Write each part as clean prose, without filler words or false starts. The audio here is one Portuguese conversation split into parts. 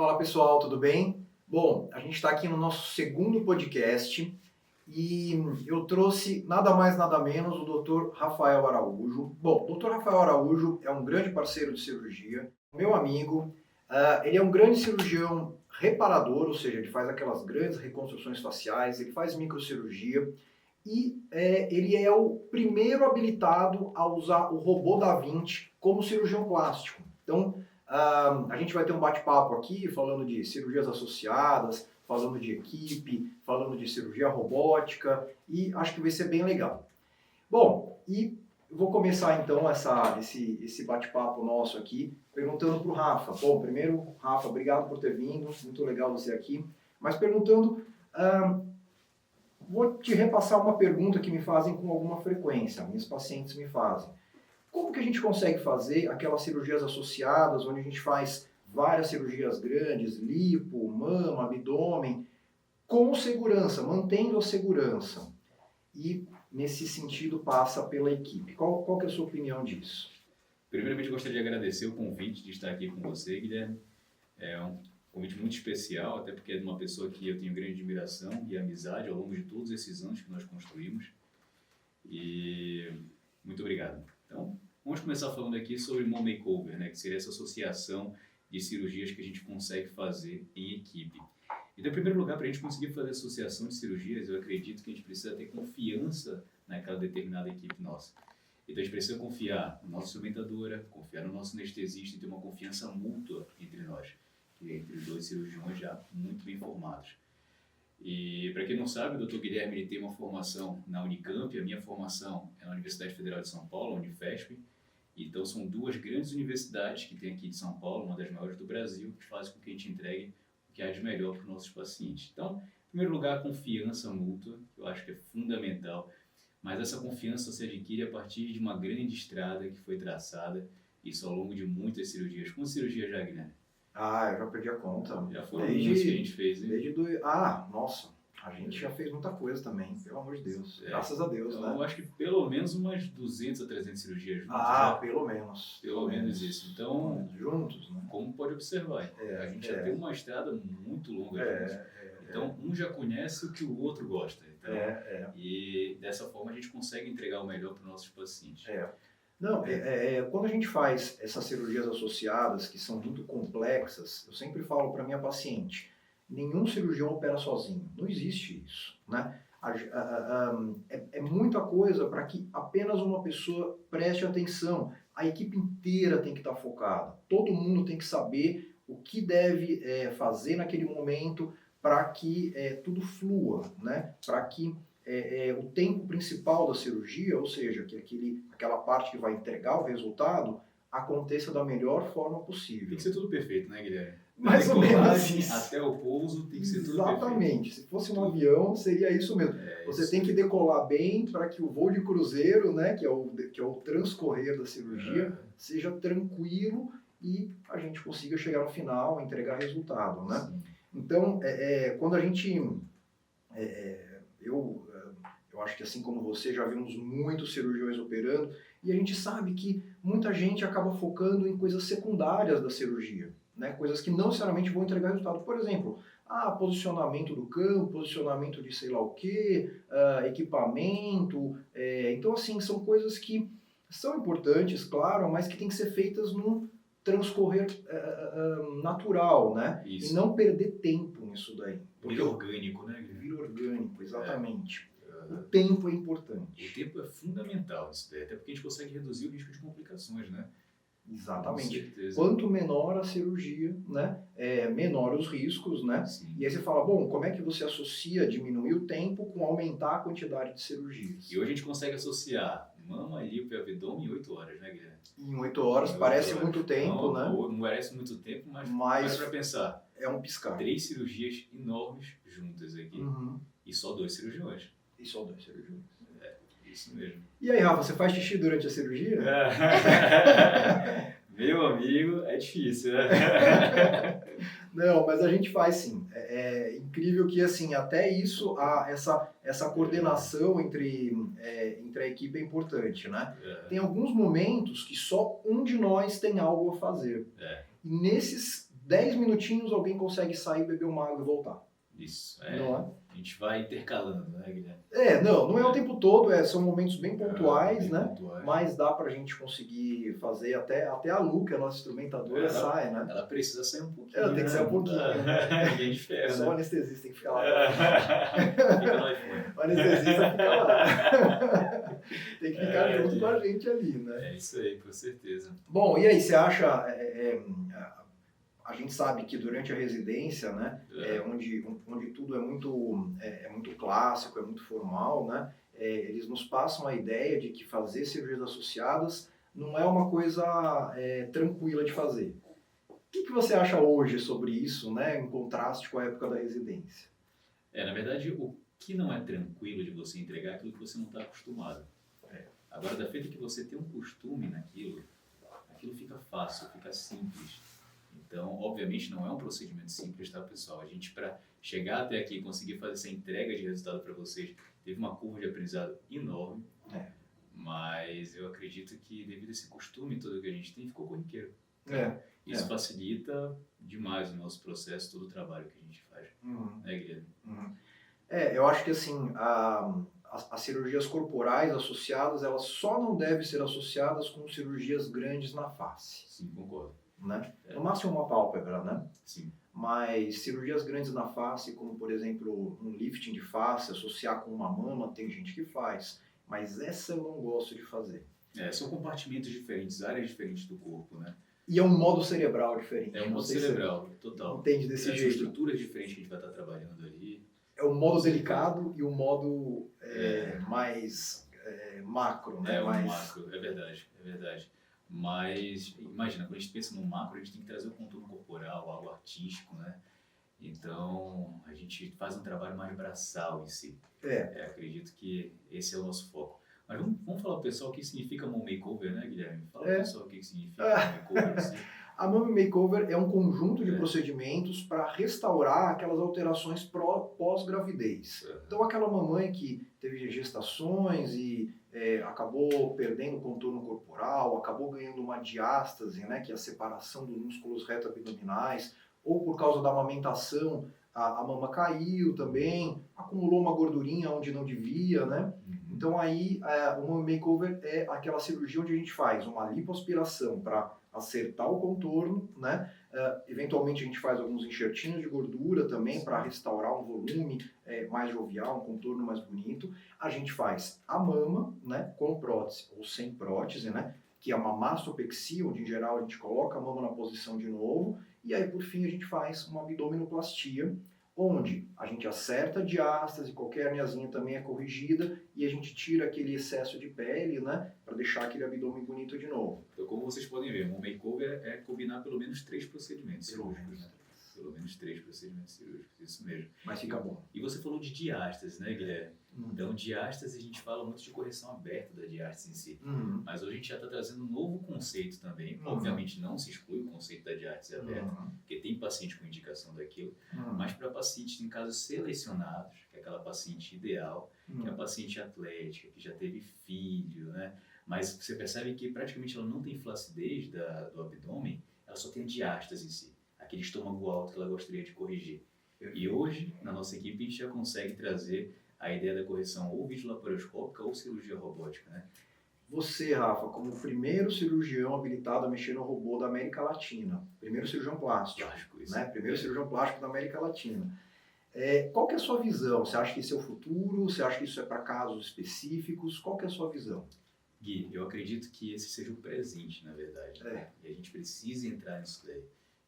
Fala pessoal, tudo bem? Bom, a gente está aqui no nosso segundo podcast e eu trouxe nada mais nada menos o Dr. Rafael Araújo. Bom, o Dr. Rafael Araújo é um grande parceiro de cirurgia, meu amigo. Ele é um grande cirurgião reparador, ou seja, ele faz aquelas grandes reconstruções faciais, ele faz microcirurgia e ele é o primeiro habilitado a usar o robô Da Vinci como cirurgião plástico. Então, a gente vai ter um bate-papo aqui falando de cirurgias associadas, falando de equipe, falando de cirurgia robótica e acho que vai ser bem legal. Bom, e eu vou começar então esse bate-papo nosso aqui perguntando para o Rafa. Bom, primeiro, Rafa, obrigado por ter vindo, muito legal você aqui. Mas perguntando, vou te repassar uma pergunta que me fazem com alguma frequência, minhas pacientes me fazem. Como que a gente consegue fazer aquelas cirurgias associadas, onde a gente faz várias cirurgias grandes, lipo, mama, abdômen, com segurança, mantendo a segurança? E, nesse sentido, passa pela equipe. Qual que é a sua opinião disso? Primeiramente, eu gostaria de agradecer o convite de estar aqui com você, Guilherme. É um convite muito especial, até porque é de uma pessoa que eu tenho grande admiração e amizade ao longo de todos esses anos que nós construímos. E muito obrigado. Então, vamos começar falando aqui sobre Mom Makeover, né, que seria essa associação de cirurgias que a gente consegue fazer em equipe. Então, em primeiro lugar, para a gente conseguir fazer associação de cirurgias, eu acredito que a gente precisa ter confiança naquela determinada equipe nossa. Então, a gente precisa confiar na nossa instrumentadora, confiar no nosso anestesista e ter uma confiança mútua entre nós, que é entre os dois cirurgiões já muito bem formados. E, para quem não sabe, o Dr. Guilherme ele tem uma formação na Unicamp, a minha formação é na Universidade Federal de São Paulo, a Unifesp. Então, são duas grandes universidades que tem aqui de São Paulo, uma das maiores do Brasil, que fazem com que a gente entregue o que há de melhor para os nossos pacientes. Então, em primeiro lugar, a confiança mútua, que eu acho que é fundamental, mas essa confiança se adquire a partir de uma grande estrada que foi traçada, isso ao longo de muitas cirurgias. Quantas cirurgias já, Guilherme? Eu já perdi a conta. Já foram muitas que a gente fez, hein? Nossa, a gente já fez muita coisa também, pelo amor de Deus. Graças a Deus, então, né? Eu acho que pelo menos umas 200 a 300 cirurgias juntas. Pelo menos. Pelo menos isso. Então, juntos, né? como pode observar, a gente já tem uma estrada muito longa juntos. Então, um já conhece o que o outro gosta. Então, e dessa forma a gente consegue entregar o melhor para os nossos pacientes. Quando a gente faz essas cirurgias associadas, que são muito complexas, eu sempre falo para minha paciente, nenhum cirurgião opera sozinho, não existe isso, né? É muita coisa para que apenas uma pessoa preste atenção, a equipe inteira tem que estar focada, todo mundo tem que saber o que deve fazer naquele momento para que tudo flua, né? Para que o tempo principal da cirurgia, ou seja, que aquela parte que vai entregar o resultado, aconteça da melhor forma possível. Tem que ser tudo perfeito, né, Guilherme? Mais ou menos isso. Até o pouso tem que ser tudo Exatamente. perfeito. Se fosse um avião, seria isso mesmo. Você tem que decolar bem para que o voo de cruzeiro, né, que é o transcorrer da cirurgia, seja tranquilo e a gente consiga chegar no final, entregar resultado, né? Sim. Então, quando a gente... Eu acho que assim como você, já vimos muitos cirurgiões operando e a gente sabe que muita gente acaba focando em coisas secundárias da cirurgia, né? Coisas que não necessariamente vão entregar resultado. Por exemplo, posicionamento do campo, posicionamento de sei lá o que, equipamento. Então, assim, são coisas que são importantes, claro, mas que tem que ser feitas num transcorrer natural, né? Isso. E não perder tempo nisso daí. Vira orgânico, né? Vira orgânico, exatamente. O tempo é importante. O tempo é fundamental, isso daí, até porque a gente consegue reduzir o risco de complicações, né? Exatamente. Quanto menor a cirurgia, né, menor os riscos, né? Sim. E aí você fala, bom, como é que você associa diminuir o tempo com aumentar a quantidade de cirurgias? E hoje a gente consegue associar mama, lipo e abdômen em 8 horas, né, Guilherme? Em 8 horas, parece muito tempo, né? Não parece muito tempo, mas para pensar. É um piscar. 3 cirurgias enormes juntas aqui. Uhum. E só 2 cirurgiões. Isso mesmo. E aí, Rafa, você faz xixi durante a cirurgia? Meu amigo, é difícil, né? Não, mas a gente faz sim. É incrível que, assim, até isso, essa coordenação entre a equipe é importante, né? Tem alguns momentos que só um de nós tem algo a fazer. E nesses 10 minutinhos alguém consegue sair, beber uma água e voltar. Isso, Não é? a gente vai intercalando, né, Guilherme? Não é o tempo todo, são momentos bem pontuais, bem né? pontuais. Mas dá pra gente conseguir fazer até a Lu, que é a nossa instrumentadora, sai, né? Ela precisa sair um pouquinho. Ela tem que sair um pouquinho. Ninguém de ferro, Só o né? anestesista tem que ficar lá. Fica no iPhone. O anestesista fica lá. Tem que ficar junto com a gente ali, né? É isso aí, com certeza. Bom, e aí, você acha... a gente sabe que durante a residência, né, onde tudo é muito clássico, é muito formal, né, eles nos passam a ideia de que fazer cirurgias associadas não é uma coisa tranquila de fazer. O que você acha hoje sobre isso, né, em contraste com a época da residência? Na verdade, o que não é tranquilo de você entregar é aquilo que você não está acostumado. Agora, da feita que você tem um costume naquilo, aquilo fica fácil, fica simples. Então, obviamente, não é um procedimento simples, tá, pessoal? A gente, para chegar até aqui e conseguir fazer essa entrega de resultado para vocês, teve uma curva de aprendizado enorme. Mas eu acredito que, devido a esse costume todo que a gente tem, ficou corriqueiro. Isso facilita demais o nosso processo, todo o trabalho que a gente faz. Né, Guilherme? Eu acho que, assim, as cirurgias corporais associadas, elas só não devem ser associadas com cirurgias grandes na face. Sim, concordo. Né? No máximo uma pálpebra, né? Sim. Mas cirurgias grandes na face, como por exemplo um lifting de face, associar com uma mama, tem gente que faz, mas essa eu não gosto de fazer. São compartimentos diferentes, áreas diferentes do corpo, né? E é um modo cerebral diferente. É um modo cerebral, total. Entende desse jeito. São estruturas diferentes que a gente vai estar trabalhando ali. É um modo delicado e um modo mais macro, né? Macro, é verdade. Mas, imagina, quando a gente pensa no macro, a gente tem que trazer o contorno corporal, algo artístico, né? Então, a gente faz um trabalho mais braçal em si. Acredito que esse é o nosso foco. Mas vamos falar pro pessoal o que significa Mom Makeover, né, Guilherme? Fala pro pessoal o que significa Mom Makeover em si. A Mommy Makeover é um conjunto de procedimentos para restaurar aquelas alterações pós-gravidez. Então, aquela mamãe que teve gestações e acabou perdendo o contorno corporal, acabou ganhando uma diástase, né, que é a separação dos músculos reto-abdominais, ou por causa da amamentação, a mama caiu também, acumulou uma gordurinha onde não devia, né? Então, aí, o Mommy Makeover é aquela cirurgia onde a gente faz uma lipoaspiração para acertar o contorno, né? Eventualmente a gente faz alguns enxertinhos de gordura também para restaurar um volume mais jovial, um contorno mais bonito. A gente faz a mama, né, com prótese ou sem prótese, né, que é uma mastopexia, onde em geral a gente coloca a mama na posição de novo, e aí por fim a gente faz uma abdominoplastia, onde a gente acerta a diástase, qualquer herniazinha também é corrigida e a gente tira aquele excesso de pele, né, para deixar aquele abdômen bonito de novo. Então, como vocês podem ver, um makeover é combinar pelo menos 3 procedimentos cirúrgicos, né? Pelo menos 3 procedimentos cirúrgicos, isso mesmo. Mas fica bom. E você falou de diástase, né, Guilherme? Então, diástase, a gente fala muito de correção aberta da diástase em si. Mas hoje a gente já está trazendo um novo conceito também. Obviamente não se exclui o conceito da diástase aberta, porque tem paciente com indicação daquilo, mas para pacientes em casos selecionados, que é aquela paciente ideal, que é a paciente atlética, que já teve filho, né? Mas você percebe que praticamente ela não tem flacidez do abdômen, ela só tem a diástase em si, aquele estômago alto que ela gostaria de corrigir. E hoje, na nossa equipe, a gente já consegue trazer a ideia da correção ou videolaparoscópica ou cirurgia robótica, né? Você, Rafa, como o primeiro cirurgião habilitado a mexer no robô da América Latina, primeiro cirurgião plástico, né? Primeiro cirurgião plástico da América Latina. Qual que é a sua visão? Você acha que isso é o futuro? Você acha que isso é para casos específicos? Qual que é a sua visão? Gui, eu acredito que esse seja o presente, na verdade. E a gente precisa entrar nisso daí.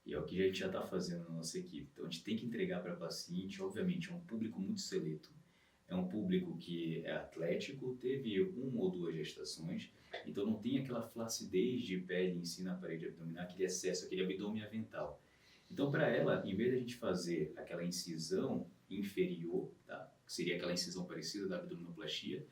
E é o que a gente já está fazendo na nossa equipe. Então, a gente tem que entregar para paciente, obviamente, é um público muito seleto. É um público que é atlético, teve 1 ou 2 gestações, então não tem aquela flacidez de pele em si na parede abdominal, aquele excesso, aquele abdômen avental. Então, para ela, em vez de a gente fazer aquela incisão inferior, tá? Que seria aquela incisão parecida da abdominoplastia,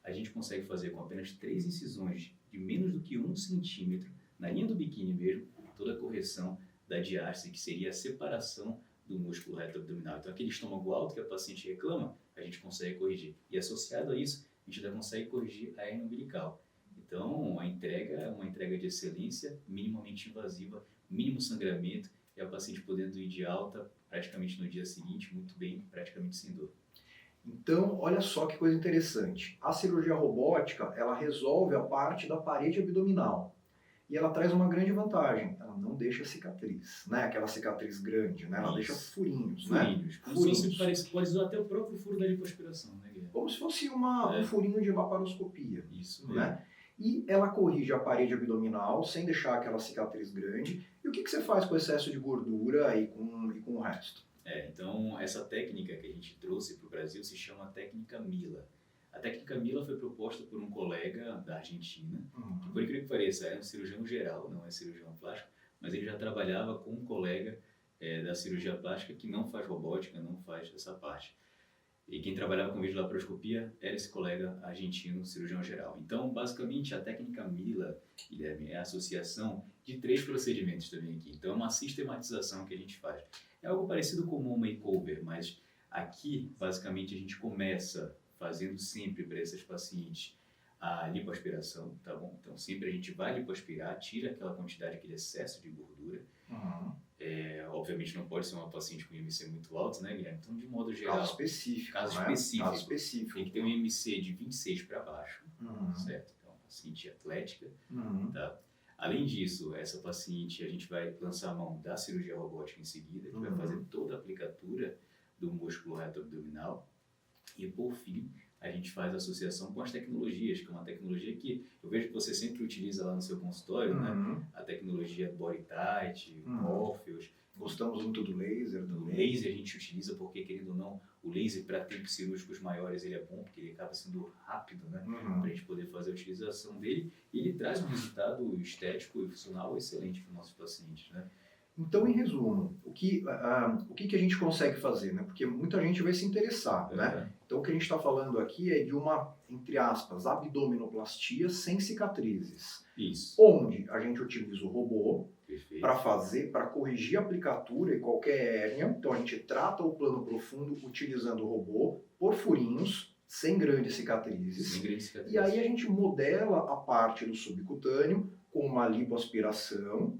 a gente consegue fazer com apenas 3 incisões de menos do que 1 centímetro, na linha do biquíni mesmo, toda a correção da diástase, que seria a separação do músculo reto abdominal. Então, aquele estômago alto que a paciente reclama, a gente consegue corrigir. E associado a isso, a gente ainda consegue corrigir a hernia umbilical. Então, a entrega é uma entrega de excelência, minimamente invasiva, mínimo sangramento, e a paciente podendo ir de alta praticamente no dia seguinte, muito bem, praticamente sem dor. Então, olha só que coisa interessante. A cirurgia robótica, ela resolve a parte da parede abdominal. E ela traz uma grande vantagem. Ela não deixa cicatriz, né? Aquela cicatriz grande, né? Ela deixa Isso. furinhos, né? Furinhos. Como se fosse, pode usar até o próprio furo da lipoaspiração, né, Guilherme? Como se fosse um furinho de laparoscopia. Isso mesmo. Né? E ela corrige a parede abdominal sem deixar aquela cicatriz grande. E o que você faz com o excesso de gordura e com o resto? Então, essa técnica que a gente trouxe para o Brasil se chama técnica Mila. A técnica Mila foi proposta por um colega da Argentina, que por incrível que pareça, é um cirurgião geral, não é cirurgião plástico, mas ele já trabalhava com um colega da cirurgia plástica que não faz robótica, não faz essa parte. E quem trabalhava com videolaparoscopia era esse colega argentino, cirurgião geral. Então, basicamente, a técnica Mila, Guilherme, é a associação de 3 procedimentos também aqui. Então, é uma sistematização que a gente faz. É algo parecido com um makeover, mas aqui, basicamente, a gente começa fazendo sempre para essas pacientes a lipoaspiração, tá bom? Então, sempre a gente vai lipoaspirar, tira aquela quantidade, aquele excesso de gordura. Obviamente não pode ser uma paciente com IMC muito alto, né, Guilherme? Então, de modo geral... Caso específico, Caso específico. Tem que ter um IMC de 26 para baixo, certo? Então, paciente atlética, tá? Além disso, essa paciente, a gente vai lançar a mão da cirurgia robótica em seguida, que vai fazer toda a aplicatura do músculo reto abdominal. E, por fim, a gente faz a associação com as tecnologias, que é uma tecnologia que eu vejo que você sempre utiliza lá no seu consultório, né? A tecnologia BodyTite, Morpheus. Gostamos muito do laser também. O laser a gente utiliza porque, querendo ou não, o laser para tempos cirúrgicos maiores ele é bom, porque ele acaba sendo rápido, né? Para a gente poder fazer a utilização dele. E ele traz um resultado estético e funcional excelente para os nossos pacientes, né? Então, em resumo, o que a gente consegue fazer, né? Porque muita gente vai se interessar, né? Então, o que a gente está falando aqui é de uma, entre aspas, abdominoplastia sem cicatrizes. Isso. Onde a gente utiliza o robô para corrigir a aplicatura e qualquer hérnia. Então, a gente trata o plano profundo utilizando o robô por furinhos, sem grandes cicatrizes. E aí a gente modela a parte do subcutâneo com uma lipoaspiração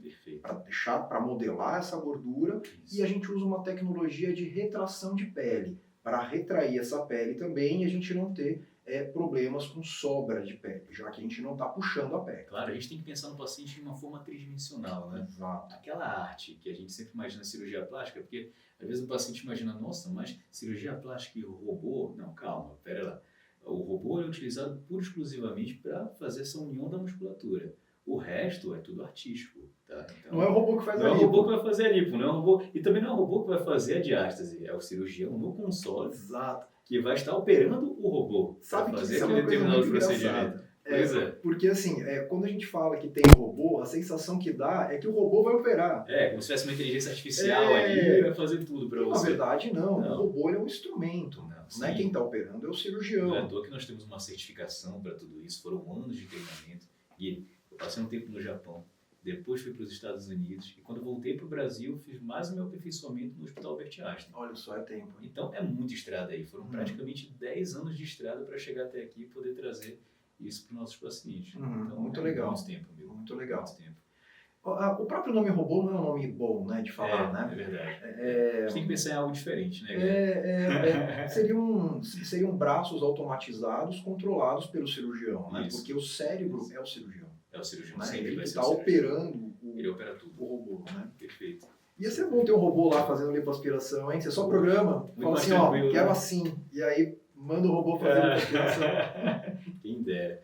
para modelar essa gordura. E a gente usa uma tecnologia de retração de pele para retrair essa pele também e a gente não ter problemas com sobra de pele, já que a gente não está puxando a pele. Claro, a gente tem que pensar no paciente de uma forma tridimensional, né? Exato. Aquela arte que a gente sempre imagina cirurgia plástica, porque às vezes o paciente imagina, nossa, mas cirurgia plástica e o robô... Não, calma, pera lá. O robô é utilizado pura e exclusivamente para fazer essa união da musculatura. O resto é tudo artístico, tá? Então, não é o robô que faz a lipo. Não é o robô que vai fazer a lipo, não é o robô... E também não é o robô que vai fazer a diástase, é o cirurgião no console. Exato. Que vai estar operando o robô para fazer aquele determinado procedimento. Porque assim, quando a gente fala que tem robô, a sensação que dá é que o robô vai operar. Como se tivesse uma inteligência artificial ali e vai fazer tudo para você. Na verdade, não. O robô é um instrumento. Não é quem está operando, é o cirurgião. Não é à toa que nós temos uma certificação para tudo isso. Foram anos de treinamento. E eu passei um tempo no Japão. Depois fui para os Estados Unidos e quando voltei para o Brasil fiz mais o meu aperfeiçoamento no Hospital Albert Einstein. Olha só, é tempo. Então é muita estrada aí, foram praticamente 10 anos de estrada para chegar até aqui e poder trazer isso para os nossos pacientes. Então, muito legal. Muito tempo, amigo. Muito legal. Muito tempo. O próprio nome robô não é um nome bom, né, de falar, né? É verdade. A gente tem que pensar em algo diferente, né? Seriam braços automatizados controlados pelo cirurgião, né? Isso. Porque o cérebro é o cirurgião. É o cirurgião, né? sempre Ele vai que ser está o cirurgião. operando Ele opera tudo. o robô, né? Perfeito. Ia ser bom ter um robô lá fazendo lipoaspiração, hein? Você só programa, fala assim, ó, quero assim, e aí manda o robô fazer lipoaspiração. Quem dera.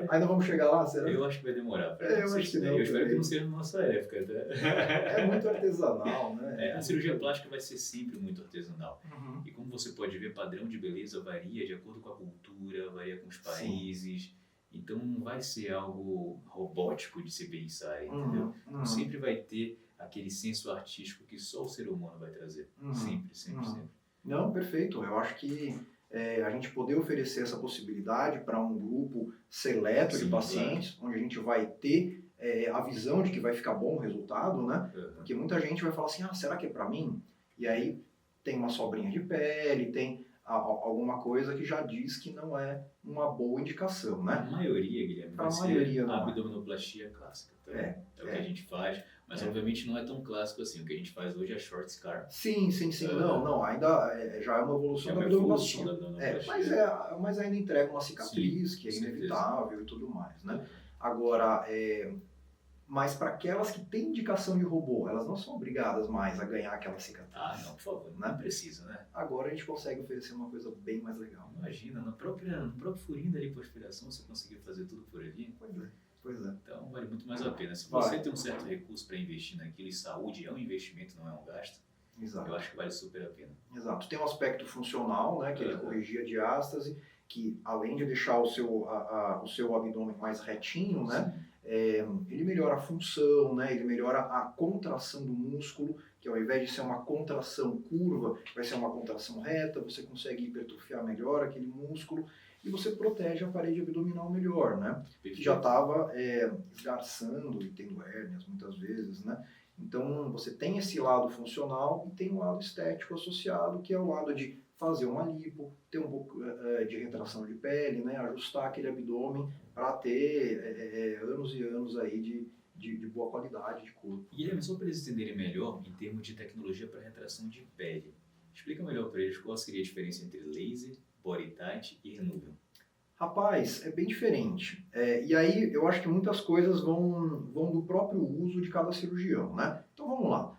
Ainda vamos chegar lá, será? Eu acho que vai demorar. Eu acho que não. Eu espero que não seja na nossa época. Tá? É muito artesanal, né? A cirurgia plástica vai ser sempre muito artesanal. E como você pode ver, padrão de beleza varia de acordo com a cultura, varia com os países. Sim. Então não vai ser algo robótico de se pensar, entendeu? Sempre vai ter aquele senso artístico que só o ser humano vai trazer. Sempre. Não, perfeito. Eu acho que a gente poder oferecer essa possibilidade para um grupo seleto de pacientes, onde a gente vai ter a visão de que vai ficar bom o resultado, né? Porque muita gente vai falar assim, será que é para mim? E aí tem uma sobrinha de pele, tem alguma coisa que já diz que não é uma boa indicação, né? A maioria, Guilherme, vai ser a abdominoplastia clássica. Tá? É o que a gente faz, Mas obviamente não é tão clássico assim. O que a gente faz hoje é short scar. Sim. Não, ainda já é uma evolução É da uma evolução abdominoplastia. da abdominoplastia. Mas ainda entrega uma Sim, cicatriz, que com é certeza. inevitável e tudo mais, né? Uhum. Agora, mas para aquelas que têm indicação de robô, elas não são obrigadas mais a ganhar aquela cicatriz. Ah, não, por favor, Né? não precisa, né? Agora a gente consegue oferecer uma coisa bem mais legal. Imagina, no próprio furinho da lipoaspiração você conseguiu fazer tudo por ali. Pois é. Então vale muito mais a pena. Se Vai. você tem um certo recurso para investir naquilo, e saúde é um investimento, não é um gasto, Exato. eu acho que vale super a pena. Exato. Tem um aspecto funcional, né, que ele corrigia a diástase, que além de deixar o seu abdômen mais retinho, né, ele melhora a função, né, ele melhora a contração do músculo, que ao invés de ser uma contração curva, vai ser uma contração reta, você consegue hipertrofiar melhor aquele músculo e você protege a parede abdominal melhor, né, que já estava esgarçando e tendo hérnias muitas vezes, né. Então, você tem esse lado funcional e tem um lado estético associado, que é o lado de fazer uma lipo, ter um pouco de retração de pele, né, ajustar aquele abdômen para ter anos e anos aí de boa qualidade de corpo. Guilherme, só para eles entenderem melhor, em termos de tecnologia para retração de pele, explica melhor para eles qual seria a diferença entre laser, body tight e removal. Rapaz, é bem diferente. E aí eu acho que muitas coisas vão do próprio uso de cada cirurgião, né? Então vamos lá.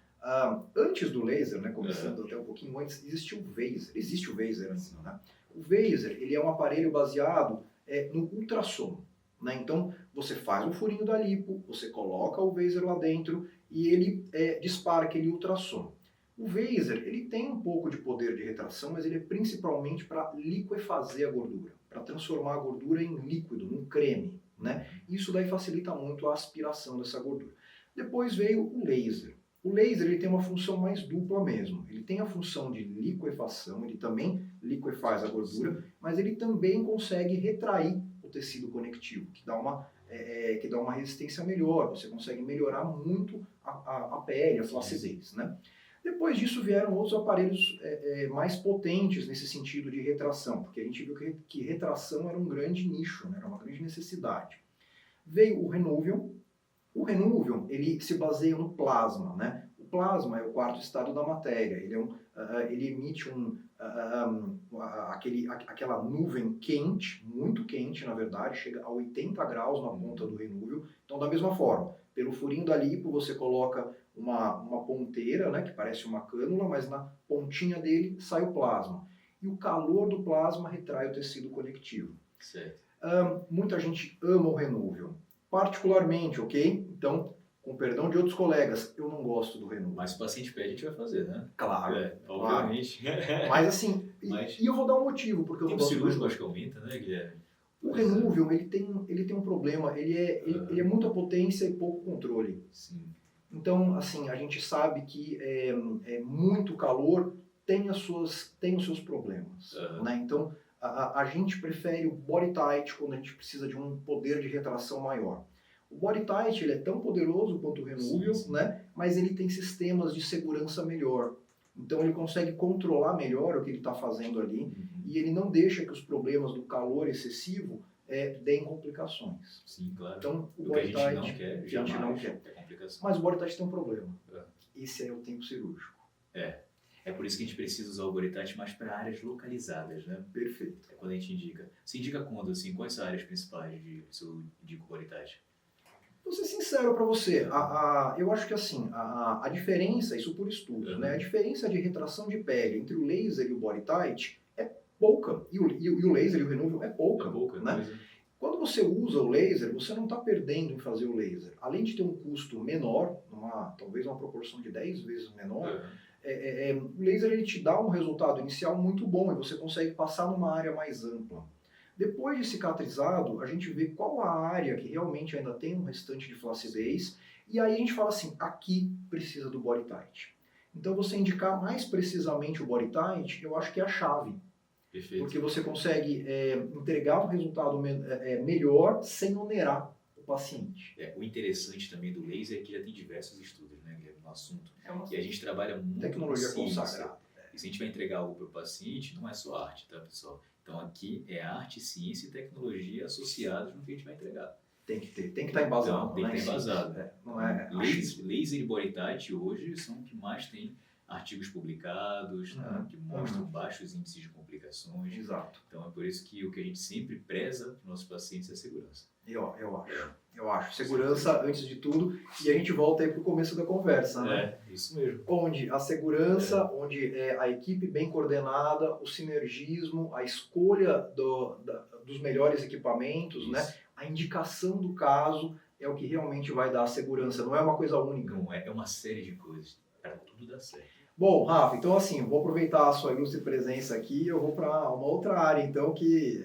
Antes do laser, né, começando até um pouquinho antes, existe o Vaser ainda, né? O Vaser, ele é um aparelho baseado no ultrassom, né? Então você faz um furinho da lipo, você coloca o Vaser lá dentro e ele dispara aquele ultrassom. O Vaser, ele tem um pouco de poder de retração, mas ele é principalmente para liquefazer a gordura, para transformar a gordura em líquido, num creme, né? Isso daí facilita muito a aspiração dessa gordura. Depois veio o laser. O laser ele tem uma função mais dupla mesmo. Ele tem a função de liquefação, ele também liquefaz a gordura, mas ele também consegue retrair o tecido conectivo, que dá uma resistência melhor, você consegue melhorar muito a pele, a flacidez, né? Depois disso vieram outros aparelhos mais potentes nesse sentido de retração, porque a gente viu que retração era um grande nicho, né? Era uma grande necessidade. Veio o Renuvium. O Renuvium, ele se baseia no plasma, né? O plasma é o quarto estado da matéria, ele emite aquela nuvem quente, muito quente na verdade, chega a 80 graus na ponta do Renuvium. Então da mesma forma, pelo furinho da lipo você coloca uma ponteira, né, que parece uma cânula, mas na pontinha dele sai o plasma. E o calor do plasma retrai o tecido conectivo. Certo. Muita gente ama o Renuvium. Particularmente, ok? Então, com perdão de outros colegas, eu não gosto do Renuvium. Mas se o paciente pede, a gente vai fazer, né? Claro. Obviamente. Mas assim, e eu vou dar um motivo porque eu não gosto do cirúrgico, Renuvium. acho que aumenta, né, Guilherme? O Renuvium, ele tem um problema, ele é muita potência e pouco controle. Sim. Então, assim, a gente sabe que muito calor tem os seus problemas, né? Então, a gente prefere o body tight quando a gente precisa de um poder de retração maior. O body tight ele é tão poderoso quanto o Renuvium, né? Mas ele tem sistemas de segurança melhor. Então ele consegue controlar melhor o que ele está fazendo ali e ele não deixa que os problemas do calor excessivo deem complicações. Sim, claro. Então, o que a gente não quer, jamais é complicação. Mas o body tight tem um problema. Esse é o tempo cirúrgico. É por isso que a gente precisa usar o body tight mais para áreas localizadas, né? Perfeito. É quando a gente indica. Você indica quando, assim, quais são as áreas principais de seu indico body tight? Vou ser sincero para você, eu acho que assim, a diferença, isso por estudos, né? A diferença de retração de pele entre o laser e o body tight é pouca. E o laser e o Renuvium é pouca. Né? Quando você usa o laser, você não está perdendo em fazer o laser. Além de ter um custo menor, talvez uma proporção de 10 vezes menor, o laser ele te dá um resultado inicial muito bom e você consegue passar numa área mais ampla. Depois de cicatrizado, a gente vê qual a área que realmente ainda tem um restante de flacidez e aí a gente fala assim, aqui precisa do body tight. Então você indicar mais precisamente o body tight, eu acho que é a chave. Perfeito. Porque você consegue entregar um resultado melhor sem onerar o paciente. O interessante também do laser é que já tem diversos estudos, né, Guilherme, no assunto. E a gente trabalha muito tecnologia com ciência. consagrada. E se a gente vai entregar algo para o paciente, não é só arte, tá, pessoal? Então aqui é arte, ciência e tecnologia associadas no que a gente vai entregar. Tem que estar embasado. Então, tem que estar embasado. Não é Laser e body tight hoje são o que mais tem artigos publicados, tá? Que mostram baixos índices de complicações. Exato. Então é por isso que o que a gente sempre preza para os nossos pacientes é a segurança. Eu acho. Segurança antes de tudo. E a gente volta aí para o começo da conversa, né? Isso mesmo. Onde a segurança, onde a equipe bem coordenada, o sinergismo, a escolha dos melhores equipamentos, né? A indicação do caso é o que realmente vai dar a segurança. Não é uma coisa única. Não é uma série de coisas para tudo dar certo. Bom, Rafa, então assim, vou aproveitar a sua ilustre presença aqui e eu vou para uma outra área, então, que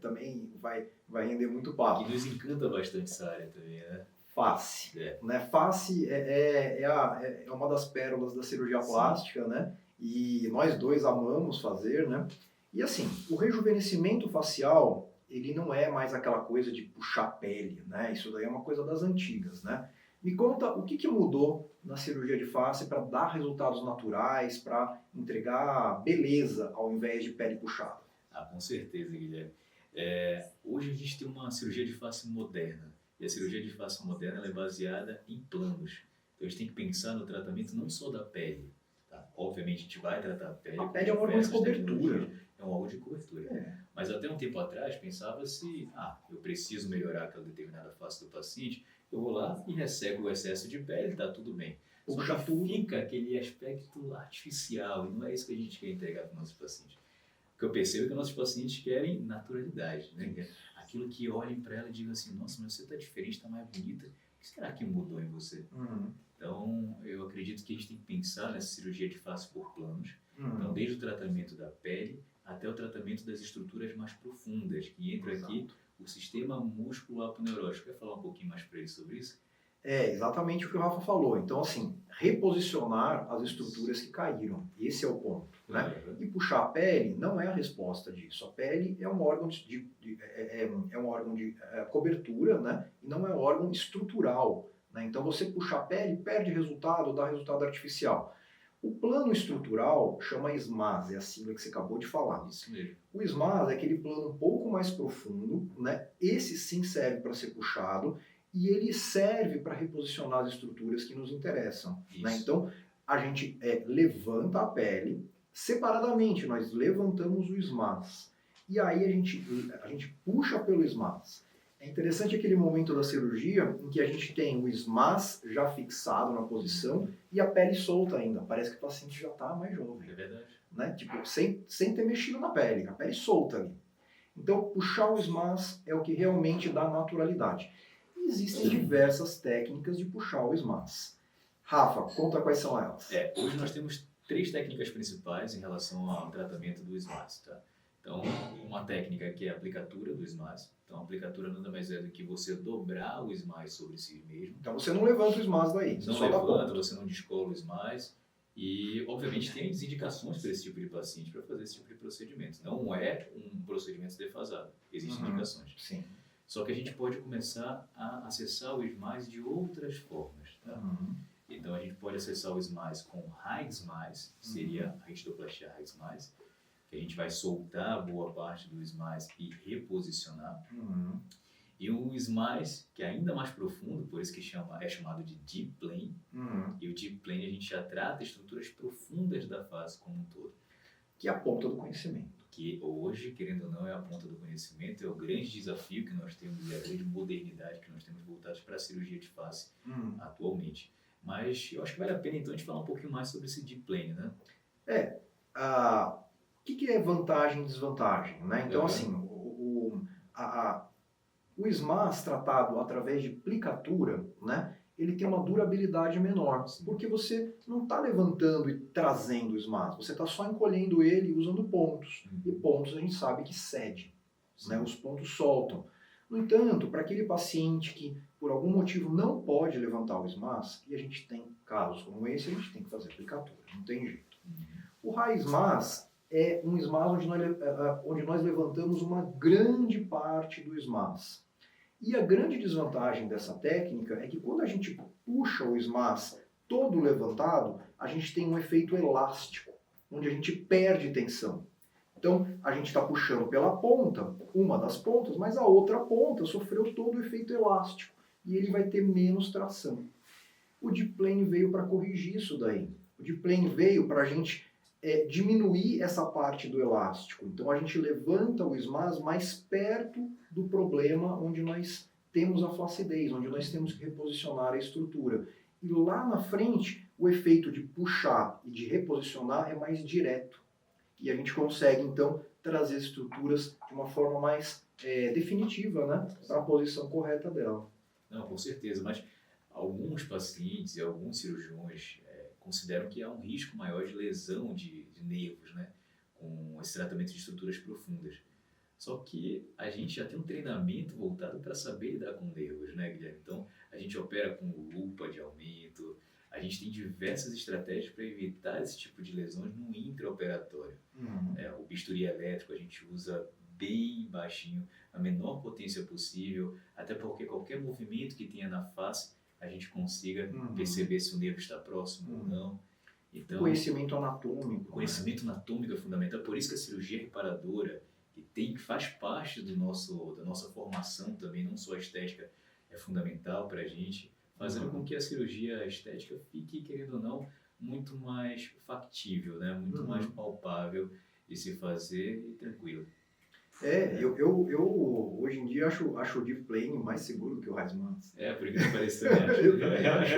também vai render muito papo. Que nos encanta bastante essa área também, né? Face. Né? Face é uma das pérolas da cirurgia plástica, né? E nós dois amamos fazer, né? E assim, o rejuvenescimento facial, ele não é mais aquela coisa de puxar pele, né? Isso daí é uma coisa das antigas, né? Me conta o que mudou na cirurgia de face para dar resultados naturais, para entregar beleza ao invés de pele puxada. Com certeza, Guilherme. Hoje a gente tem uma cirurgia de face moderna. E a cirurgia de face moderna ela é baseada em planos. Então a gente tem que pensar no tratamento não só da pele. Tá? Obviamente a gente vai tratar a pele. A pele é um órgão de cobertura. É um órgão de cobertura. Mas até um tempo atrás pensava-se, eu preciso melhorar aquela determinada face do paciente, eu vou lá e resseco o excesso de pele, tá tudo bem. Só que fica aquele aspecto artificial, e não é isso que a gente quer entregar para os nossos pacientes. O que eu percebo é que nossos pacientes querem naturalidade, né? Aquilo que olhem para ela e digam assim, nossa, mas você está diferente, está mais bonita, o que será que mudou em você? Então, eu acredito que a gente tem que pensar nessa cirurgia de face por planos, então desde o tratamento da pele até o tratamento das estruturas mais profundas, que entra aqui o sistema músculo-aponeurótico. Quer falar um pouquinho mais para ele sobre isso? É exatamente o que o Rafa falou. Então, assim, reposicionar as estruturas que caíram. Esse é o ponto. Né? E puxar a pele não é a resposta disso. A pele é um órgão de cobertura, né? E não é um órgão estrutural. Né? Então, você puxar a pele, perde resultado, dá resultado artificial. O plano estrutural chama SMAS, é a sigla que você acabou de falar. Isso mesmo. O SMAS é aquele plano um pouco mais profundo, né? Esse sim serve para ser puxado e ele serve para reposicionar as estruturas que nos interessam. Né? Então, a gente levanta a pele, separadamente nós levantamos o SMAS e aí a gente puxa pelo SMAS. É interessante aquele momento da cirurgia em que a gente tem o SMAS já fixado na posição e a pele solta ainda. Parece que o paciente já está mais jovem. É verdade. Né? Tipo, sem ter mexido na pele, a pele solta ali. Então, puxar o SMAS é o que realmente dá naturalidade. E existem diversas técnicas de puxar o SMAS. Rafa, conta quais são elas. Hoje nós temos 3 técnicas principais em relação ao tratamento do SMAS. Tá? Então, uma técnica que é a aplicatura do SMAS. Então, a aplicatura nada mais é do que você dobrar o SMAS sobre si mesmo. Então, você não levanta o SMAS daí. Não levanta, você não descola o SMAS. E, obviamente, tem as indicações para esse tipo de paciente, para fazer esse tipo de procedimento. Não é um procedimento defasado. Existem indicações. Sim. Só que a gente pode começar a acessar o SMAS de outras formas. Tá? Então, a gente pode acessar o SMAS com high SMAS, que seria a restoplastia high SMAS, que a gente vai soltar boa parte do SMAS e reposicionar. E um SMAS que é ainda mais profundo, por isso que é chamado de Deep Plane. E o Deep Plane a gente já trata estruturas profundas da face como um todo. Que é a ponta do conhecimento. Que hoje, querendo ou não, é a ponta do conhecimento, é o grande desafio que nós temos e a grande modernidade que nós temos voltados para a cirurgia de face atualmente. Mas eu acho que vale a pena então a gente falar um pouquinho mais sobre esse Deep Plane, né? O que é vantagem e desvantagem? Né? Então, assim, o SMAS tratado através de aplicatura, né, ele tem uma durabilidade menor, porque você não está levantando e trazendo o SMAS, você está só encolhendo ele usando pontos. E pontos a gente sabe que cede, né, os pontos soltam. No entanto, para aquele paciente que por algum motivo não pode levantar o SMAS, e a gente tem casos como esse, a gente tem que fazer aplicatura, não tem jeito. O high SMAS é um SMAS onde nós levantamos uma grande parte do SMAS. E a grande desvantagem dessa técnica é que quando a gente puxa o SMAS todo levantado, a gente tem um efeito elástico, onde a gente perde tensão. Então, a gente está puxando pela ponta, uma das pontas, mas a outra ponta sofreu todo o efeito elástico e ele vai ter menos tração. O deep plane veio para corrigir isso daí. O deep plane veio para a gente diminuir essa parte do elástico. Então, a gente levanta o SMAS mais perto do problema onde nós temos a flacidez, onde nós temos que reposicionar a estrutura. E lá na frente, o efeito de puxar e de reposicionar é mais direto. E a gente consegue, então, trazer estruturas de uma forma mais definitiva, né, para a posição correta dela. Não, com certeza, mas alguns pacientes e alguns cirurgiões consideram que há um risco maior de lesão de nervos, né, com esse tratamento de estruturas profundas. Só que a gente já tem um treinamento voltado para saber lidar com nervos, né, Guilherme? Então, a gente opera com lupa de aumento, a gente tem diversas estratégias para evitar esse tipo de lesões no intraoperatório. O bisturi elétrico a gente usa bem baixinho, a menor potência possível, até porque qualquer movimento que tenha na face, a gente consiga perceber se o nervo está próximo ou não. Então, conhecimento anatômico. O conhecimento anatômico é fundamental, por isso que a cirurgia reparadora, que faz parte da nossa formação também, não só a estética, é fundamental para a gente, fazendo com que a cirurgia estética fique, querendo ou não, muito mais factível, né? Muito mais palpável de se fazer e tranquilo. Eu hoje em dia acho o deep plane mais seguro que o Heismans. Por que parece também acho. Eu também acho,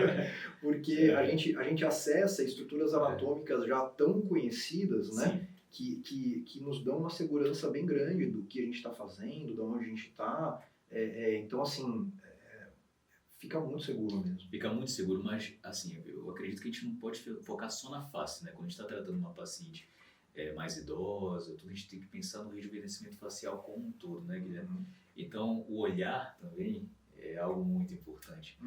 porque a gente acessa estruturas anatômicas já tão conhecidas, né? Que nos dão uma segurança bem grande do que a gente está fazendo, de onde a gente está. Então, assim, fica muito seguro mesmo. Fica muito seguro, mas, assim, eu acredito que a gente não pode focar só na face, né? Quando a gente está tratando uma paciente mais idosa, tudo, a gente tem que pensar no rejuvenescimento facial como um todo, né, Guilherme? Então, o olhar também é algo muito importante.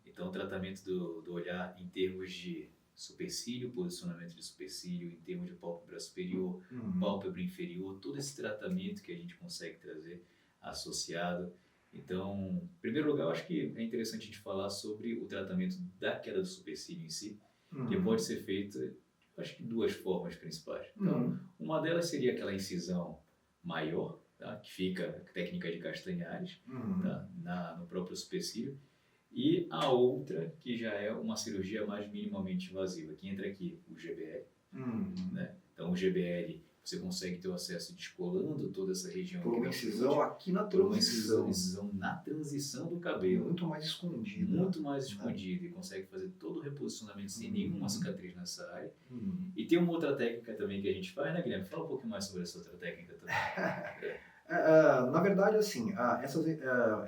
Então, o tratamento do olhar em termos de supercílio, posicionamento de supercílio, em termos de pálpebra superior, pálpebra inferior, todo esse tratamento que a gente consegue trazer associado. Então, em primeiro lugar, eu acho que é interessante a gente falar sobre o tratamento da queda do supercílio em si, que pode ser feito, acho que de duas formas principais. Então, uma delas seria aquela incisão maior, tá? Que fica a técnica de Castanhares, tá? No próprio supercílio. E a outra, que já é uma cirurgia mais minimamente invasiva, que entra aqui, o GBL. Né? Então, o GBL, você consegue ter o acesso descolando toda essa região. Por uma incisão aqui na transição. Por uma incisão na transição do cabelo. Muito mais escondido. Muito mais escondido. E consegue fazer todo o reposicionamento sem nenhuma cicatriz nessa área. E tem uma outra técnica também que a gente faz, né, Guilherme? Fala um pouquinho mais sobre essa outra técnica também. Na verdade, assim,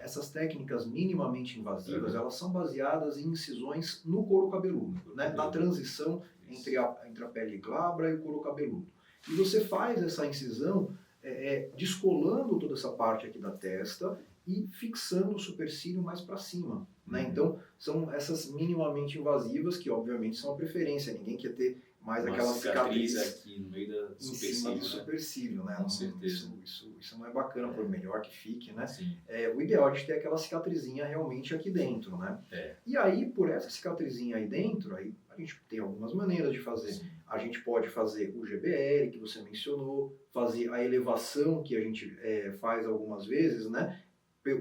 essas técnicas minimamente invasivas, elas são baseadas em incisões no couro cabeludo, né? Na transição entre a pele glabra e o couro cabeludo. E você faz essa incisão descolando toda essa parte aqui da testa e fixando o supercílio mais para cima, né? Então, são essas minimamente invasivas que, obviamente, são a preferência. Ninguém quer ter mais aquela cicatriz aqui no meio da supercílio, do supercílio, né? Com certeza. Isso não é bacana, por melhor que fique, né? Sim. O ideal é a gente ter aquela cicatrizinha realmente aqui dentro, né? E aí, por essa cicatrizinha aí dentro, aí a gente tem algumas maneiras de fazer. Sim. A gente pode fazer o GBL, que você mencionou, fazer a elevação, que a gente faz algumas vezes, né?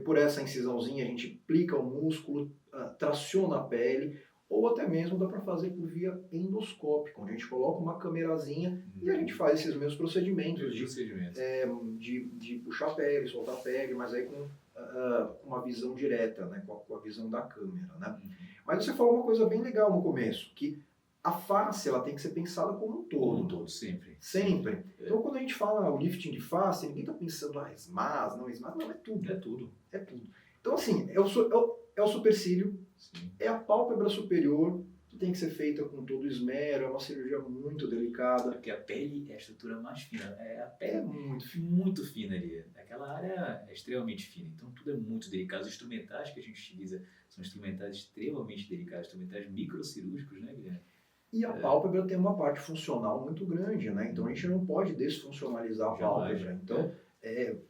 Por essa incisãozinha, a gente plica o músculo, traciona a pele, ou até mesmo dá para fazer por via endoscópica, onde a gente coloca uma camerazinha e a gente faz esses mesmos procedimentos de puxar a pele, soltar a pele, mas aí com uma visão direta, né, com a visão da câmera, né? Mas você falou uma coisa bem legal no começo, que a face ela tem que ser pensada como um todo. Como um todo, sempre. Sempre. Então, quando a gente fala o lifting de face, ninguém está pensando, SMAS, não, é tudo. É tudo. É tudo. Então, assim, é o supercílio, é a pálpebra superior, que tem que ser feita com todo esmero, é uma cirurgia muito delicada. Porque a pele é a estrutura mais fina, a pele é muito fina ali. Aquela área é extremamente fina, então tudo é muito delicado. Os instrumentais que a gente utiliza são instrumentais extremamente delicados, instrumentais microcirúrgicos, né, Guilherme? E a pálpebra tem uma parte funcional muito grande, né? Então a gente não pode desfuncionalizar a pálpebra. Então,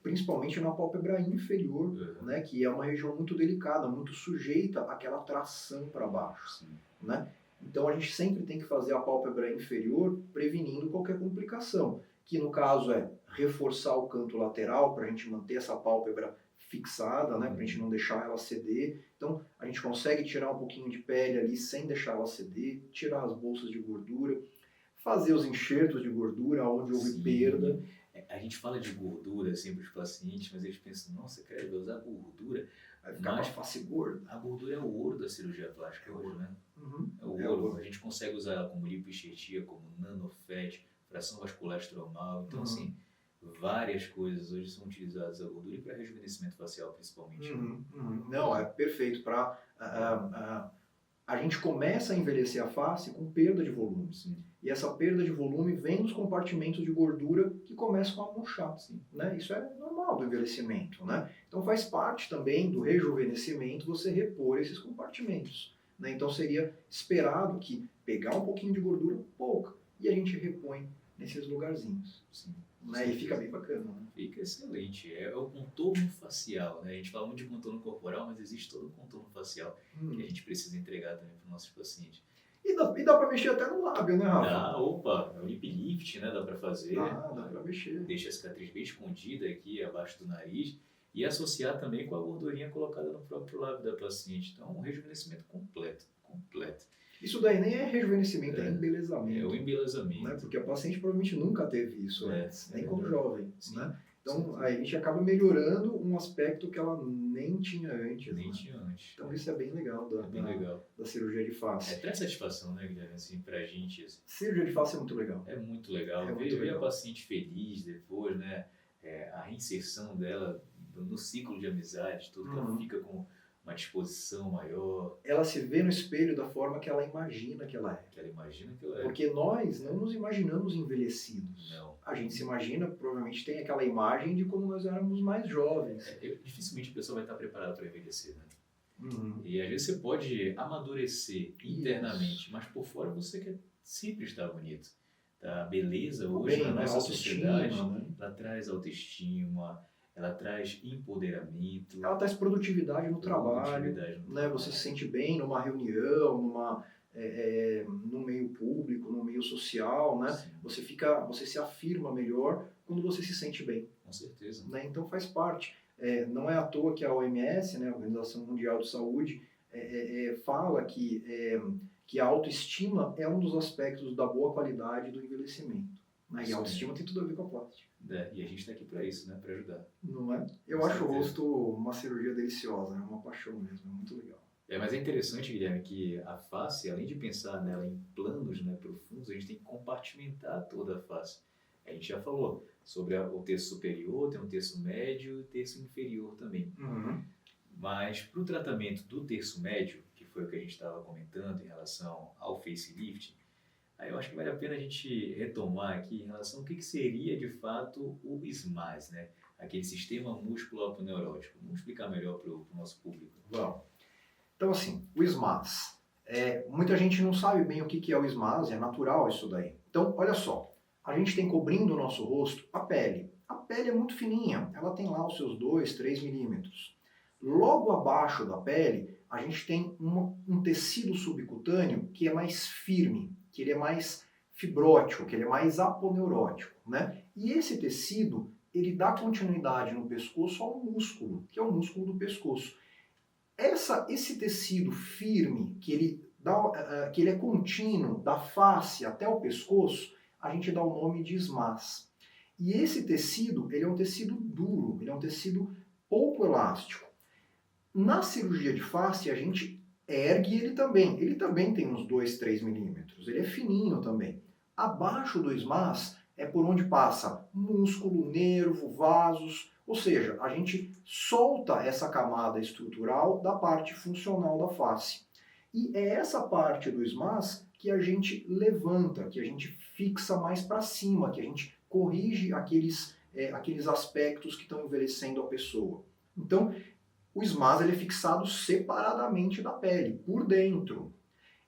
principalmente na pálpebra inferior, né? Que é uma região muito delicada, muito sujeita àquela tração para baixo, né? Então a gente sempre tem que fazer a pálpebra inferior prevenindo qualquer complicação. que no caso é reforçar o canto lateral para a gente manter essa pálpebra fixada, né, para a gente não deixar ela ceder. Então, a gente consegue tirar um pouquinho de pele ali sem deixar ela ceder, tirar as bolsas de gordura, fazer os enxertos de gordura onde houve Sim. perda. A gente fala de gordura sempre para os pacientes, mas eles pensam, nossa, cara, vai usar gordura. Vai ficar com a face gorda. A gordura é o ouro da cirurgia plástica hoje, né? Uhum. É o ouro. A gente consegue usar ela como lipoenxertia, como nanofat, fração vascular estromal. Então, assim, várias coisas hoje são utilizadas a gordura e para rejuvenescimento facial, principalmente. Não, é perfeito. A gente começa a envelhecer a face com perda de volume. Sim. E essa perda de volume vem dos compartimentos de gordura que começam a murchar. Né? Isso é normal do envelhecimento. Né? Então faz parte também do rejuvenescimento você repor esses compartimentos. Né? Então seria esperado que pegar um pouquinho de gordura, pouca, e a gente repõe nesses lugarzinhos. Sim. Né? E fica bem bacana. Né? Fica excelente. É o contorno facial. Né? A gente fala muito de contorno corporal, mas existe todo o contorno facial que a gente precisa entregar também para os nossos pacientes. E dá pra mexer até no lábio, né, Rafa? Opa, é o lip lift, né? Dá pra fazer. Dá pra mexer. Deixa a cicatriz bem escondida aqui abaixo do nariz e associar também com a gordurinha colocada no próprio lábio da paciente. Então, um rejuvenescimento completo. Isso daí nem é rejuvenescimento, é embelezamento. É o embelezamento. Né? Porque a paciente provavelmente nunca teve isso antes, nem quando jovem. Sim. Né? Então, aí a gente acaba melhorando um aspecto que ela nem tinha antes. Nem né? tinha antes. Então, isso é bem legal da cirurgia de face. Traz satisfação, né, Guilherme, assim, pra gente. Assim. Cirurgia de face é muito legal. É muito legal. Ver a paciente feliz depois, né? A reinserção dela no ciclo de amizade, tudo que ela fica com uma disposição maior. Ela se vê no espelho da forma que ela imagina que ela é. Porque nós não nos imaginamos envelhecidos. Não. A gente se imagina, provavelmente tem aquela imagem de quando nós éramos mais jovens. Dificilmente a pessoa vai estar preparada para envelhecer, né? E às vezes você pode amadurecer internamente, mas por fora você quer sempre estar bonito. A beleza hoje na nossa sociedade, ela traz autoestima, ela traz empoderamento. Ela traz produtividade no trabalho, né? Você se sente bem numa reunião, no meio público, no meio social, né? Você se afirma melhor quando você se sente bem. Com certeza. Né? Então faz parte. Não é à toa que a OMS, né, a Organização Mundial de Saúde, fala que a autoestima é um dos aspectos da boa qualidade do envelhecimento. Né? E a autoestima tem tudo a ver com a plástica. E a gente está aqui para isso, né? Para ajudar. Não é? Eu acho o rosto uma cirurgia deliciosa, é uma paixão mesmo, é muito legal. Mas é interessante, Guilherme, que a face, além de pensar nela em planos, né, profundos, a gente tem que compartimentar toda a face. A gente já falou sobre o terço superior, tem um terço médio e o terço inferior também. Mas para o tratamento do terço médio, que foi o que a gente estava comentando em relação ao facelift, aí eu acho que vale a pena a gente retomar aqui em relação ao que seria de fato o SMAS, né? Aquele sistema músculo-aponeurótico. Vamos explicar melhor para o nosso público. Vamos. Então, assim, o SMAS. Muita gente não sabe bem o que é o SMAS, é natural isso daí. Então, olha só, a gente tem cobrindo o nosso rosto a pele. A pele é muito fininha, ela tem lá os seus 2, 3 milímetros. Logo abaixo da pele, a gente tem um tecido subcutâneo que é mais firme, que ele é mais fibrótico, que ele é mais aponeurótico, né? E esse tecido, ele dá continuidade no pescoço ao músculo, que é o músculo do pescoço. Esse tecido firme, que ele é contínuo da face até o pescoço, a gente dá o nome de SMAS. E esse tecido, ele é um tecido duro, ele é um tecido pouco elástico. Na cirurgia de face, a gente ergue ele também. Ele também tem uns 2, 3 milímetros. Ele é fininho também. Abaixo do SMAS é por onde passa músculo, nervo, vasos. Ou seja, a gente solta essa camada estrutural da parte funcional da face. E é essa parte do SMAS que a gente levanta, que a gente fixa mais para cima, que a gente corrige aqueles aspectos que estão envelhecendo a pessoa. Então, o SMAS ele é fixado separadamente da pele, por dentro.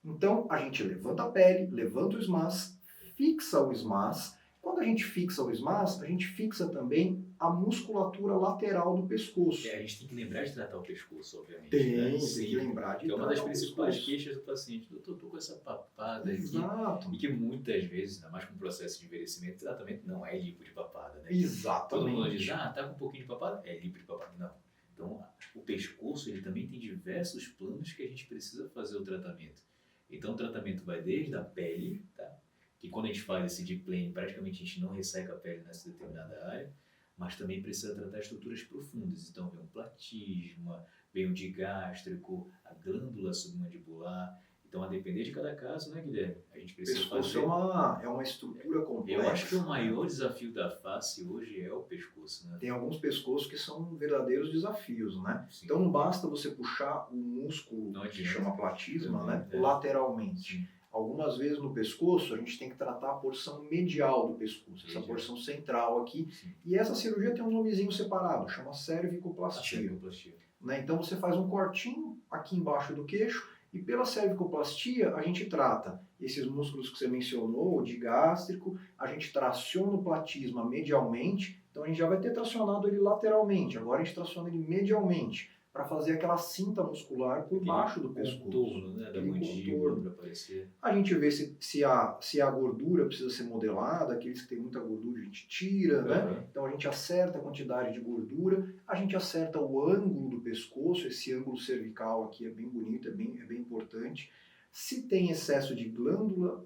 Então, a gente levanta a pele, levanta o SMAS, fixa o SMAS. Quando Quando a gente fixa o SMAS, a gente fixa também a musculatura lateral do pescoço. A gente tem que lembrar de tratar o pescoço, obviamente. Tem Sim. que lembrar de Que é uma tratar das o principais pescoço. queixas do paciente. Doutor, estou com essa papada aqui. Exato. E que muitas vezes, ainda mais com o processo de envelhecimento, o tratamento não é lipo de papada, né? Exatamente. Todo mundo diz, tá com um pouquinho de papada? É lipo de papada. Não. Então, o pescoço, ele também tem diversos planos que a gente precisa fazer o tratamento. Então, o tratamento vai desde a pele, tá? Que quando a gente faz esse deep plane, praticamente a gente não resseca a pele nessa determinada área, mas também precisa tratar estruturas profundas. Então, vem um platisma, vem o digástrico, a glândula submandibular. Então, a depender de cada caso, né, Guilherme? A gente O precisa pescoço fazer... é uma estrutura complexa. Eu acho que o maior desafio da face hoje é o pescoço, né? Tem alguns pescoços que são verdadeiros desafios, né? Sim. Então não basta você puxar o músculo Não que adianta. chama platisma, né? É. Lateralmente. Sim. Algumas vezes no pescoço a gente tem que tratar a porção medial do pescoço, essa Medial. porção central aqui. Sim. E essa cirurgia tem um nomezinho separado, chama cervicoplastia. Cervicoplastia. Né? Então você faz um cortinho aqui embaixo do queixo e pela cervicoplastia a gente trata esses músculos que você mencionou, o digástrico, a gente traciona o platisma medialmente, então a gente já vai ter tracionado ele lateralmente, agora a gente traciona ele medialmente, para fazer aquela cinta muscular por baixo do pescoço. Contorno, né, da Aquele mandíbula contorno. para aparecer. A gente vê se a gordura precisa ser modelada, aqueles que têm muita gordura a gente tira, né? Uhum. Então a gente acerta a quantidade de gordura, a gente acerta o ângulo do pescoço, esse ângulo cervical aqui é bem bonito, é bem importante. Se tem excesso de glândula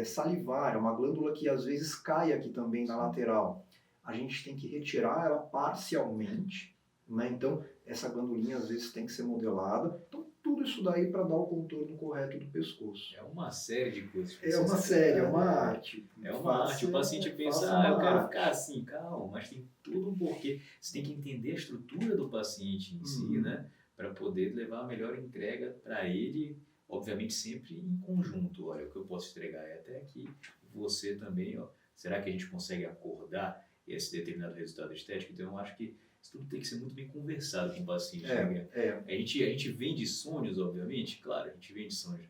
salivar, é uma glândula que às vezes cai aqui também na lateral, a gente tem que retirar ela parcialmente, né? Então essa glandulinha às vezes tem que ser modelada. Então tudo isso daí para dar o contorno correto do pescoço. É uma série de coisas. É uma série, é uma arte. É uma arte. O paciente pensa, eu quero ficar assim, calma, mas tem tudo um porquê. Você tem que entender a estrutura do paciente em si, né? Para poder levar a melhor entrega para ele, obviamente sempre em conjunto. Olha, o que eu posso entregar é até aqui, você também, ó. Será que a gente consegue acordar esse determinado resultado estético? Então eu acho que isso tudo tem que ser muito bem conversado com o paciente. A gente vende sonhos, obviamente, claro, a gente vende sonhos,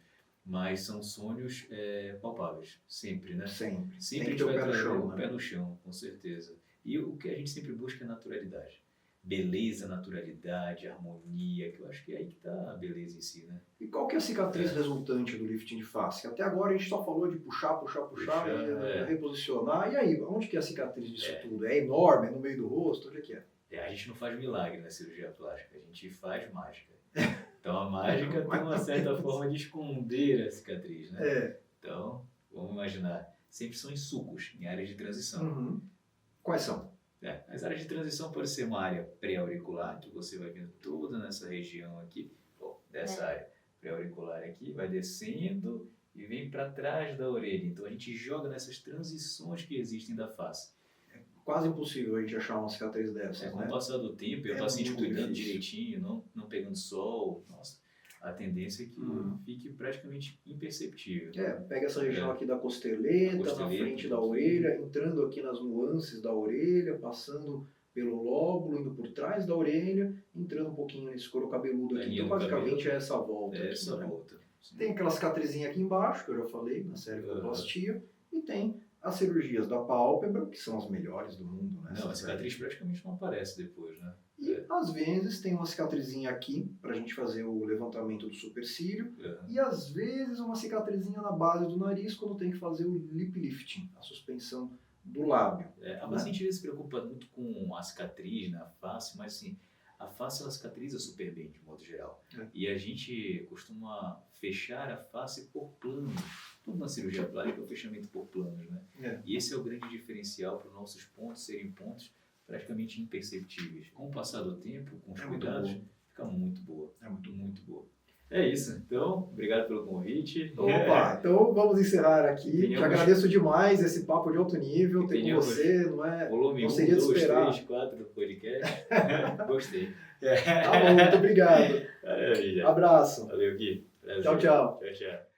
mas são sonhos palpáveis, sempre, né? Sempre. Sempre Tem a que gente ter vai o pé no trazer chão, o né? pé no chão, com certeza. E o que a gente sempre busca é naturalidade. Beleza, naturalidade, harmonia, que eu acho que é aí que está a beleza em si, né? E qual que é a cicatriz resultante do lifting de face? Até agora a gente só falou de puxar, reposicionar. E aí, onde que é a cicatriz disso tudo? É enorme? É no meio do rosto? Onde é que é? A gente não faz milagre na cirurgia plástica, a gente faz mágica. Então a mágica tem uma certa forma de esconder a cicatriz, né? Então, vamos imaginar, sempre são em sulcos, em áreas de transição. Uhum. Quais são? As áreas de transição pode ser uma área pré-auricular, que você vai vendo toda nessa região aqui, dessa área pré-auricular aqui, vai descendo e vem para trás da orelha. Então a gente joga nessas transições que existem da face. Quase impossível a gente achar uma cicatriz dessas, Com né? o passar do tempo, e o paciente muito cuidando difícil. direitinho, não pegando sol, nossa, a tendência é que fique praticamente imperceptível. Pega essa região aqui da costeleta, na frente da orelha, entrando aqui nas nuances da orelha, passando pelo lóbulo, indo por trás da orelha, entrando um pouquinho nesse couro cabeludo aqui. Então, basicamente, é essa volta. Essa aqui, né? volta. Tem aquela cicatrizinha aqui embaixo, que eu já falei, na cervicoplastia, e tem as cirurgias da pálpebra, que são as melhores do mundo, né? Não, a cicatriz praticamente não aparece depois, né? E às vezes tem uma cicatrizinha aqui, pra gente fazer o levantamento do supercílio, e às vezes uma cicatrizinha na base do nariz, quando tem que fazer o lip lifting, a suspensão do lábio. A paciente se preocupa muito com a cicatriz na face, mas assim, a face ela cicatriza super bem, de modo geral. E a gente costuma fechar a face por planos. Tudo na cirurgia plástica é o fechamento por planos, né? E esse é o grande diferencial para os nossos pontos serem pontos praticamente imperceptíveis. Com o passar do tempo, com os cuidados, fica muito boa. É muito boa. É isso. Então, obrigado pelo convite. Opa, então vamos encerrar aqui. Te agradeço demais esse papo de alto nível. Ter com você, não é? Volume 1, 2, 3, 4 do podcast. Gostei. Tá bom, muito obrigado. Abraço. Valeu, Gui. Prazer. Tchau, tchau. Tchau, tchau.